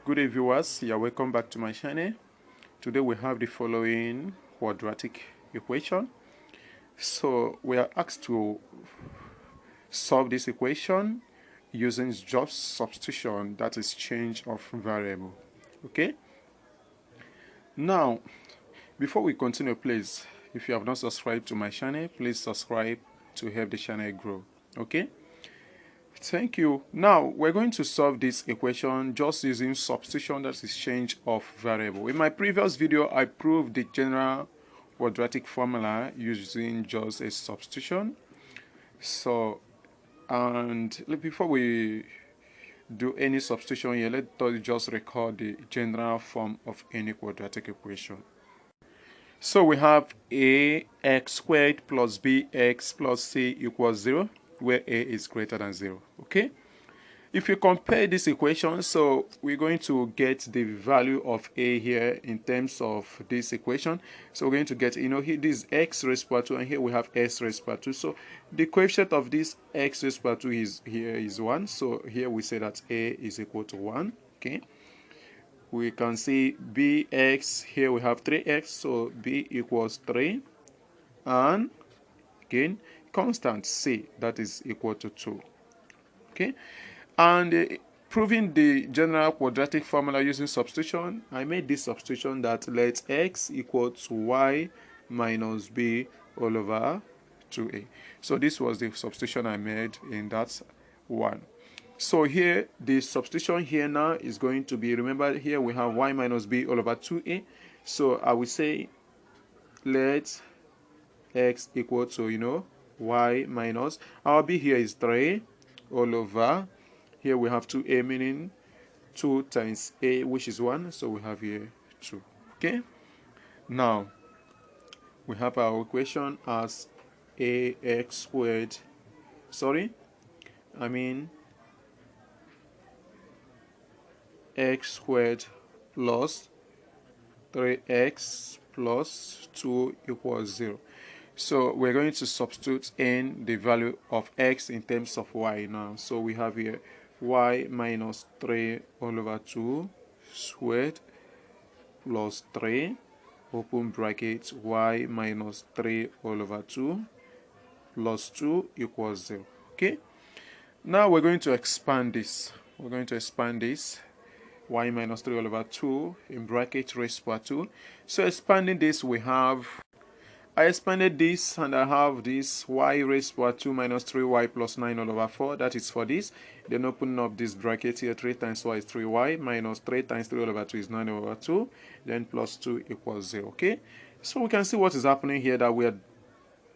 Good day, viewers. You're welcome back to my channel. Today we have the following quadratic equation. So we are asked to solve this equation using just substitution, that is change of variable. Okay. Now, before we continue, please, if you have not subscribed to my channel, please subscribe to help the channel grow. Okay. Thank you. Now we're going to solve this equation just using substitution, that is change of variable. In my previous video, I proved the general quadratic formula using just a substitution. So, and before we do any substitution here, let us just record the general form of any quadratic equation. So we have ax squared plus bx plus c equals 0, where a is greater than 0. Okay. If you compare this equation, so we're going to get the value of a here in terms of this equation. So we're going to get, here this is x raised to 2, and here we have s raised to 2. So the coefficient of this x raised to 2 is 1. So here we say that a is equal to 1. Okay. We can see bx, here we have 3x, so b equals 3. And again, constant c, that is equal to 2. Okay. And proving the general quadratic formula using substitution, I made this substitution that let x equal to y minus b all over 2a. So this was the substitution I made in that one. So here, the substitution here now is going to be, remember here we have y minus b all over 2a. So I will say let x equal to, y minus, our b here is 3 all over, here we have 2a, meaning 2 times a, which is 1. So we have here 2. Okay. Now, we have our equation as ax squared. X squared plus 3x plus 2 equals 0. So we're going to substitute in the value of x in terms of y now. So we have here y minus 3 all over 2 squared plus 3, open bracket, y minus 3 all over 2 plus 2 equals 0. Okay. Now we're going to expand this. We're going to expand this. Y minus 3 all over 2 in bracket raised to 2. So expanding this, I expanded this and I have this y raised to 2 minus 3y plus 9 all over 4. That is for this. Then open up this bracket here. 3 times y is 3y minus 3 times 3 all over 2 is 9 over 2. Then plus 2 equals 0. Okay. So we can see what is happening here, that we are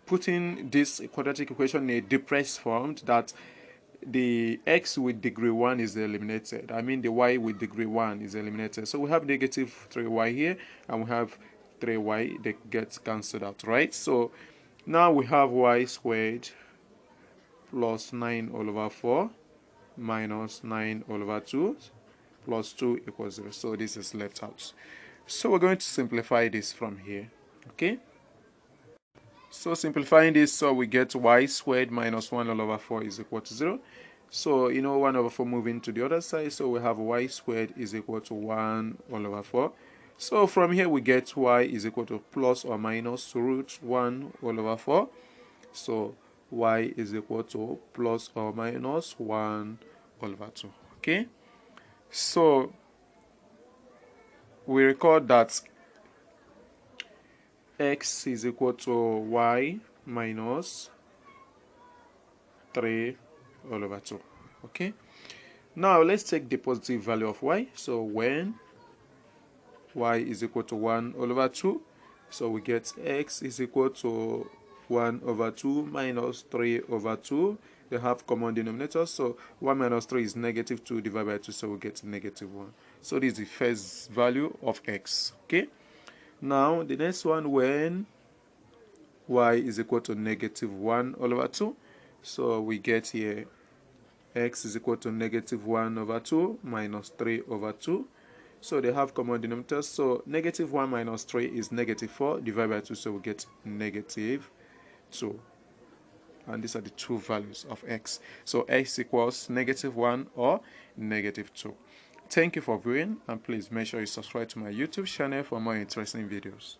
putting this quadratic equation in a depressed form, that the x with degree 1 is eliminated. I mean the y with degree 1 is eliminated. So we have negative 3y here, and we have 3y that gets cancelled out, right? So now we have y squared plus 9 all over 4 minus 9 all over 2 plus 2 equals 0. So this is left out. So we're going to simplify this from here. Okay. So simplifying this, so we get y squared minus 1 all over 4 is equal to 0. So, 1 over 4 moving to the other side. So we have y squared is equal to 1 all over 4. So from here we get y is equal to plus or minus root 1 all over 4. So y is equal to plus or minus 1 all over 2. Okay. So we record that x is equal to y minus 3 all over 2. Okay. Now let's take the positive value of y. So when y is equal to 1 all over 2, so we get x is equal to 1 over 2 minus 3 over 2. They have common denominators. So 1 minus 3 is negative 2 divided by 2. So we get negative 1. So this is the first value of x. Okay. Now the next one, when y is equal to negative 1 all over 2. So we get here x is equal to negative 1 over 2 minus 3 over 2. So they have common denominators. So negative 1 minus 3 is negative 4 divided by 2. So we get negative 2. And these are the two values of x. So x equals negative 1 or negative 2. Thank you for viewing, and please make sure you subscribe to my YouTube channel for more interesting videos.